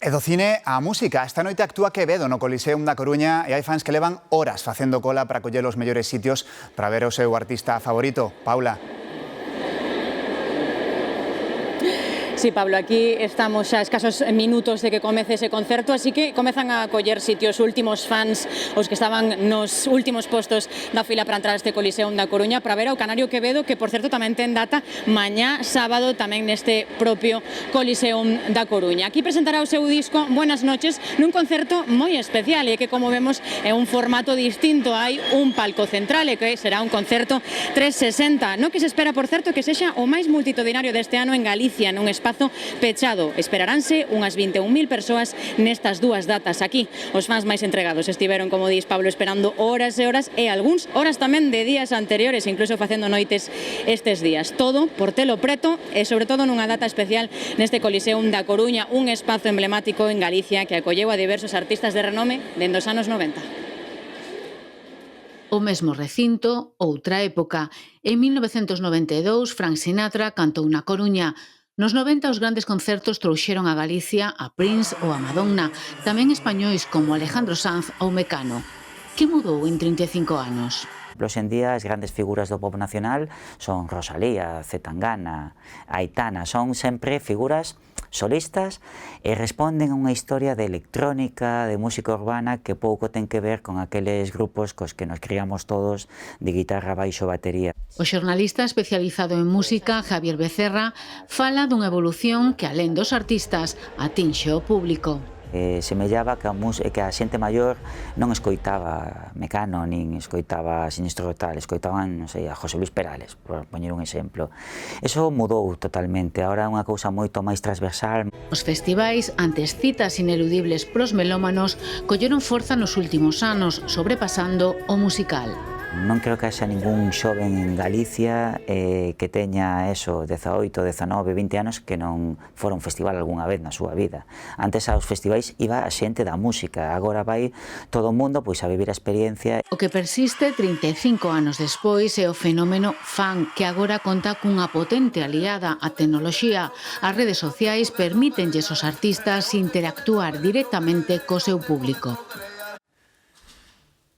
E do cine á música. Esta noite actúa Quevedo no Coliseum da Coruña e hai fans que levan horas facendo cola para coller os mellores sitios para ver o seu artista favorito. Paula. Sí, Pablo, aquí estamos a escasos minutos de que comece ese concerto, así que comezan a coller sitios últimos fans, os que estaban nos últimos postos da fila para entrar a este Coliseum da Coruña para ver ao Canario Quevedo, que por certo tamén ten data mañá sábado tamén neste propio Coliseum da Coruña. Aquí presentará o seu disco Buenas noches nun concerto moi especial e que, como vemos, é un formato distinto. Hai un palco central e que será un concerto 360, no que se espera, por certo, que sexa o máis multitudinario deste ano en Galicia, nun espazo pechado. Esperaránse unhas 21.000 persoas nestas dúas datas aquí. Os fans máis entregados estiveron, como dis Pablo, esperando horas e horas e algúns horas tamén de días anteriores, incluso facendo noites estes días. Todo por telo preto e sobre todo nunha data especial neste Coliseum da Coruña, un espazo emblemático en Galicia que acolleu a diversos artistas de renome dende os anos 90. O mesmo recinto, outra época. En 1992, Frank Sinatra cantou na Coruña. Nos 90 os grandes concertos trouxeron a Galicia a Prince ou a Madonna, tamén españois como Alejandro Sanz ou Mecano. Que mudou en 35 anos? Hoxe en día as grandes figuras do pop nacional son Rosalía, Zetangana, Aitana, son sempre figuras solistas e responden a unha historia de electrónica, de música urbana que pouco ten que ver con aqueles grupos cos que nos criamos todos de guitarra, baixo, batería. O xornalista especializado en música, Javier Becerra, fala dunha evolución que, alén dos artistas, atinxe o público. Semellaba que a xente maior non escoitaba Mecano, nin escoitaba Sinistro Total, escoitaban, non sei, a José Luis Perales, por poñer un exemplo. Eso mudou totalmente, agora é unha cousa moito máis transversal. Os festivais, antes citas ineludibles pros melómanos, colleron forza nos últimos anos, sobrepasando o musical. Non creo que haxa ningún xoven en Galicia que teña eso, 18, 19, 20 anos que non fora un festival algunha vez na súa vida. Antes aos festivais iba a xente da música, agora vai todo o mundo pois a vivir a experiencia. O que persiste 35 anos despois é o fenómeno fan, que agora conta cunha potente aliada á tecnoloxía. As redes sociais permítenlles aos artistas interactuar directamente co seu público.